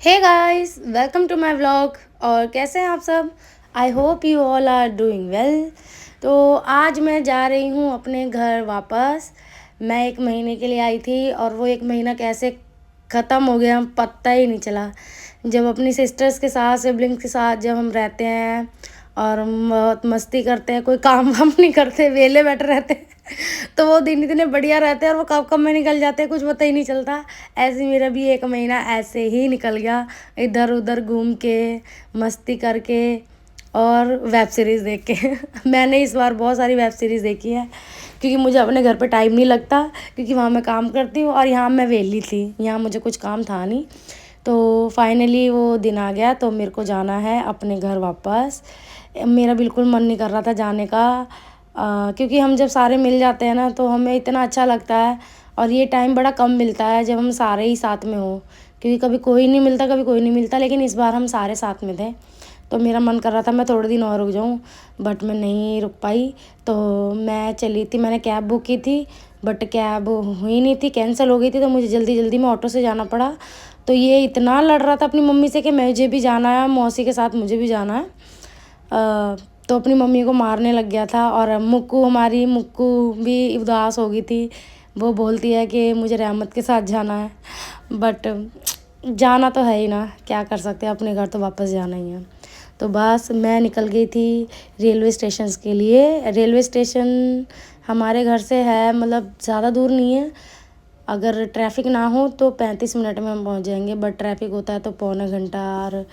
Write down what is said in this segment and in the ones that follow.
Hey guys, welcome to my vlog. और कैसे हैं आप सब? I hope you all are doing well. तो आज मैं जा रही हूँ अपने घर वापस। मैं 1 महीने के लिए आई थी और वो 1 महीना कैसे ख़त्म हो गया पता ही नहीं चला। जब अपनी सिस्टर्स के साथ, सिबलिंग्स के साथ जब हम रहते हैं और हम बहुत मस्ती करते हैं, कोई काम वाम नहीं करते, वेले बैठे रहते हैं तो वो दिन इतने बढ़िया रहते हैं और वो कब कब में निकल जाते हैं कुछ पता ही नहीं चलता। ऐसे मेरा भी 1 महीना ऐसे ही निकल गया, इधर उधर घूम के, मस्ती करके और वेब सीरीज़ देख के मैंने इस बार बहुत सारी वेब सीरीज़ देखी है क्योंकि मुझे अपने घर पे टाइम नहीं लगता, क्योंकि वहाँ मैं काम करती हूँ और यहाँ मैं वेली थी, यहाँ मुझे कुछ काम था नहीं। तो फाइनली वो दिन आ गया, तो मेरे को जाना है अपने घर वापस। मेरा बिल्कुल मन नहीं कर रहा था जाने का, क्योंकि हम जब सारे मिल जाते हैं ना तो हमें इतना अच्छा लगता है। और ये टाइम बड़ा कम मिलता है जब हम सारे ही साथ में हो, क्योंकि कभी कोई नहीं मिलता, कभी कोई नहीं मिलता, लेकिन इस बार हम सारे साथ में थे। तो मेरा मन कर रहा था मैं थोड़े दिन और रुक जाऊँ, बट मैं नहीं रुक पाई। तो मैं चली थी, मैंने कैब बुक की थी, बट कैब हुई नहीं थी, कैंसिल हो गई थी। तो मुझे जल्दी जल्दी में ऑटो से जाना पड़ा। तो ये इतना लड़ रहा था अपनी मम्मी से कि मुझे भी जाना है, मौसी के साथ मुझे भी जाना है। तो अपनी मम्मी को मारने लग गया था। और हमारी मुक्कू भी उदास हो गई थी। वो बोलती है कि मुझे रहमत के साथ जाना है, बट जाना तो है ही ना, क्या कर सकते हैं, अपने घर तो वापस जाना ही है। तो बस मैं निकल गई थी रेलवे स्टेशन के लिए। रेलवे स्टेशन हमारे घर से है, मतलब ज़्यादा दूर नहीं है। अगर ट्रैफिक ना हो तो 35 मिनट में हम पहुंच जाएंगे, बट ट्रैफिक होता है तो पौना घंटा और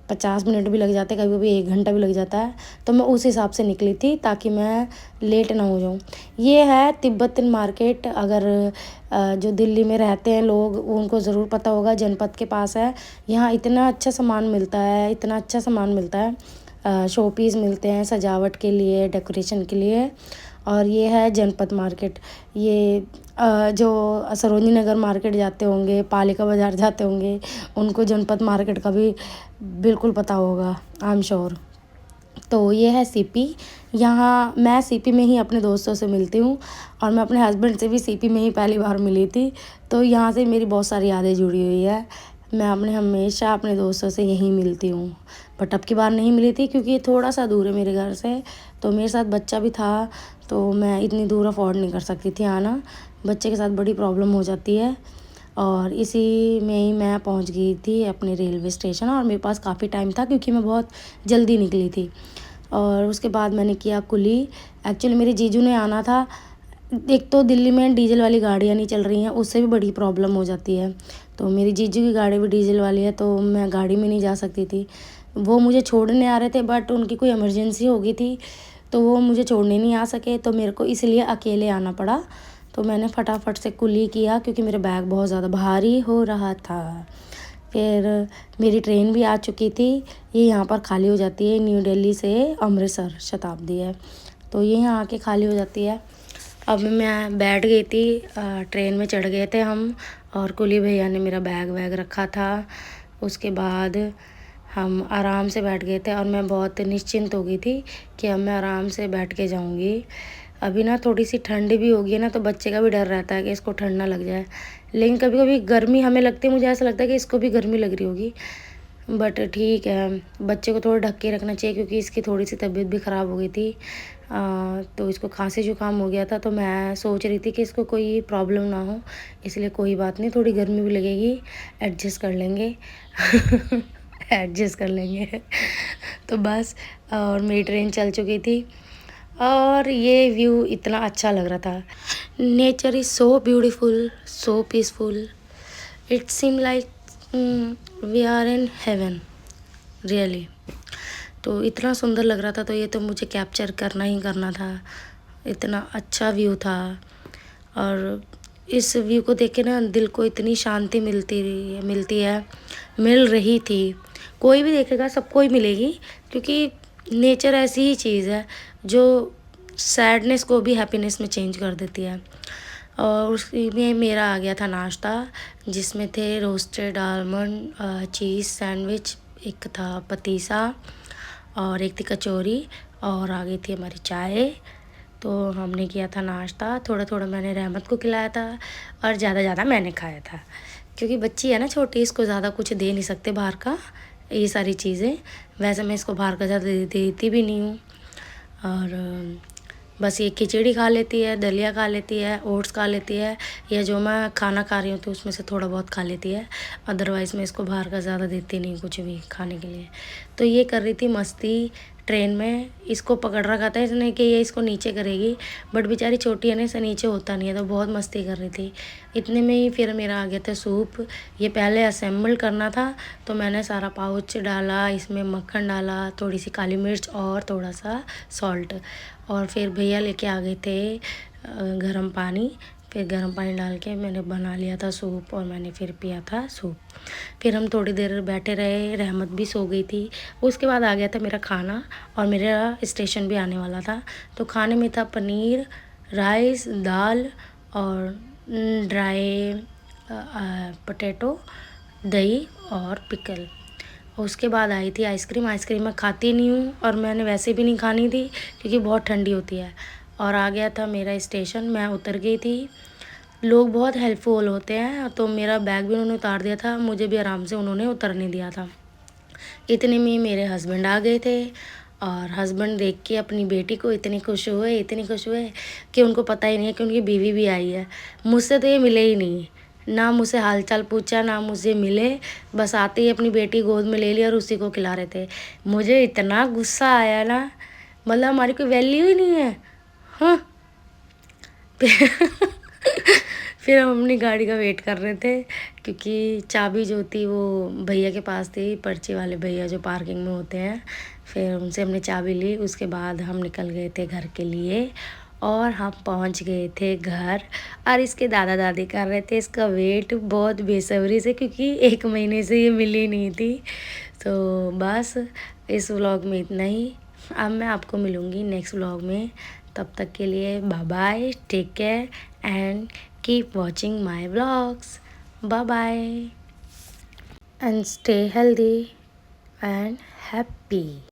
50 मिनट भी लग जाते हैं, कभी कभी 1 घंटा भी लग जाता है। तो मैं उस हिसाब से निकली थी ताकि मैं लेट ना हो जाऊँ। ये है तिब्बतन मार्केट। अगर जो दिल्ली में रहते हैं लोग उनको ज़रूर पता होगा, जनपद के पास है। यहाँ इतना अच्छा सामान मिलता है, इतना अच्छा सामान मिलता है। शो पीस मिलते हैं सजावट के लिए, डेकोरेशन के लिए। और ये है जनपद मार्केट। ये जो सरोजनी नगर मार्केट जाते होंगे, पालिका बाज़ार जाते होंगे, उनको जनपद मार्केट का भी बिल्कुल पता होगा, आई एम श्योर। तो ये है सीपी। यहाँ मैं सीपी में ही अपने दोस्तों से मिलती हूँ, और मैं अपने हस्बैंड से भी सीपी में ही पहली बार मिली थी। तो यहाँ से मेरी बहुत सारी यादें जुड़ी हुई है। मैं हमेशा अपने दोस्तों से यहीं मिलती हूँ, बट अब की बार नहीं मिली थी क्योंकि थोड़ा सा दूर है मेरे घर से। तो मेरे साथ बच्चा भी था, तो मैं इतनी दूर अफोर्ड नहीं कर सकती थी आना। बच्चे के साथ बड़ी प्रॉब्लम हो जाती है। और इसी में ही मैं पहुंच गई थी अपने रेलवे स्टेशन, और मेरे पास काफ़ी टाइम था क्योंकि मैं बहुत जल्दी निकली थी। और उसके बाद मैंने किया कुली। एक्चुअली मेरे जीजू ने आना था। एक तो दिल्ली में डीजल वाली गाड़ियाँ नहीं चल रही हैं, उससे भी बड़ी प्रॉब्लम हो जाती है। तो मेरी जीजू की गाड़ी भी डीजल वाली है, तो मैं गाड़ी में नहीं जा सकती थी। वो मुझे छोड़ने आ रहे थे, बट उनकी कोई इमरजेंसी हो गई थी, तो वो मुझे छोड़ने नहीं आ सके, तो मेरे को इसलिए अकेले आना पड़ा। तो मैंने फटाफट से कुली किया क्योंकि मेरा बैग बहुत ज़्यादा भारी हो रहा था। फिर मेरी ट्रेन भी आ चुकी थी। ये यहाँ पर खाली हो जाती है, न्यू दिल्ली से अमृतसर शताब्दी है, तो ये यहाँ आके खाली हो जाती है। अब मैं बैठ गई थी, ट्रेन में चढ़ गए थे हम, और कुली भैया ने मेरा बैग वैग रखा था। उसके बाद हम आराम से बैठ गए थे और मैं बहुत निश्चिंत हो गई थी कि अब मैं आराम से बैठ के जाऊंगी। अभी ना थोड़ी सी ठंड भी होगी ना, तो बच्चे का भी डर रहता है कि इसको ठंड ना लग जाए। लेकिन कभी कभी गर्मी हमें लगती है, मुझे ऐसा लगता है कि इसको भी गर्मी लग रही होगी, बट ठीक है, बच्चे को थोड़ा ढक के रखना चाहिए क्योंकि इसकी थोड़ी सी तबीयत भी ख़राब हो गई थी। तो इसको खांसी जुकाम हो गया था, तो मैं सोच रही थी कि इसको कोई प्रॉब्लम ना हो, इसलिए कोई बात नहीं, थोड़ी गर्मी भी लगेगी, एडजस्ट कर लेंगे एडजस्ट कर लेंगे तो बस, और मेरी ट्रेन चल चुकी थी और ये व्यू इतना अच्छा लग रहा था। Nature is so beautiful, so peaceful, it seem like we are in heaven, really. तो इतना सुंदर लग रहा था, तो ये तो मुझे कैप्चर करना ही करना था। इतना अच्छा व्यू था, और इस व्यू को देख के ना दिल को इतनी शांति मिल रही थी। कोई भी देखेगा सबको ही मिलेगी, क्योंकि नेचर ऐसी ही चीज़ है जो सैडनेस को भी हैप्पीनेस में चेंज कर देती है। और उसी में मेरा आ गया था नाश्ता, जिसमें थे रोस्टेड आलमंड, चीज़ सैंडविच, एक था पतीसा, और एक थी कचौरी, और आ गई थी हमारी चाय। तो हमने किया था नाश्ता, थोड़ा थोड़ा मैंने रहमत को खिलाया था और ज़्यादा ज़्यादा मैंने खाया था। क्योंकि बच्ची है ना छोटी, इसको ज़्यादा कुछ दे नहीं सकते बाहर का, ये सारी चीज़ें। वैसे मैं इसको बाहर का ज़्यादा देती भी नहीं हूँ। और बस ये खिचड़ी खा लेती है, दलिया खा लेती है, ओट्स खा लेती है, या जो मैं खाना खा रही हूँ तो उसमें से थोड़ा बहुत खा लेती है। अदरवाइज़ मैं इसको बाहर का ज़्यादा देती नहीं कुछ भी खाने के लिए। तो ये कर रही थी मस्ती ट्रेन में, इसको पकड़ रखा था इसने कि ये इसको नीचे करेगी, बट बेचारी छोटी है ना, इसे नीचे होता नहीं है, तो बहुत मस्ती कर रही थी। इतने में ही फिर मेरा आ गया था सूप। ये पहले असेंबल करना था, तो मैंने सारा पाउच डाला, इसमें मक्खन डाला, थोड़ी सी काली मिर्च और थोड़ा सा सॉल्ट, और फिर भैया लेके आ गए थे गरम पानी। फिर गरम पानी डाल के मैंने बना लिया था सूप, और मैंने फिर पिया था सूप। फिर हम थोड़ी देर बैठे रहे, रहमत भी सो गई थी। उसके बाद आ गया था मेरा खाना, और मेरा स्टेशन भी आने वाला था। तो खाने में था पनीर, राइस, दाल और ड्राई पोटैटो, दही और पिकल। उसके बाद आई थी आइसक्रीम। आइसक्रीम मैं खाती नहीं हूँ, और मैंने वैसे भी नहीं खानी थी क्योंकि बहुत ठंडी होती है। और आ गया था मेरा स्टेशन, मैं उतर गई थी। लोग बहुत हेल्पफुल होते हैं, तो मेरा बैग भी उन्होंने उतार दिया था, मुझे भी आराम से उन्होंने उतरने दिया था। इतने में मेरे हस्बैंड आ गए थे, और हस्बैंड देख के अपनी बेटी को इतने खुश हुए, इतने खुश हुए कि उनको पता ही नहीं है कि उनकी बीवी भी आई है। मुझसे तो ये मिले ही नहीं, ना मुझसे हालचाल पूछा, ना मुझसे मिले, बस आते ही अपनी बेटी गोद में ले लिया और उसी को खिला रहे थे। मुझे इतना गुस्सा आया ना, मतलब हमारी कोई वैल्यू ही नहीं है। हाँ। फिर हम अपनी गाड़ी का वेट कर रहे थे, क्योंकि चाबी जो थी वो भैया के पास थी, पर्ची वाले भैया जो पार्किंग में होते हैं। फिर उनसे हमने चाबी ली, उसके बाद हम निकल गए थे घर के लिए, और हम पहुंच गए थे घर। और इसके दादा दादी कर रहे थे इसका वेट बहुत बेसब्री से, क्योंकि 1 महीने से ये मिली नहीं थी। तो बस इस व्लॉग में इतना ही। अब मैं आपको मिलूँगी नेक्स्ट व्लॉग में, तब तक के लिए bye bye, take care and keep watching my vlogs. Bye bye and stay healthy and happy.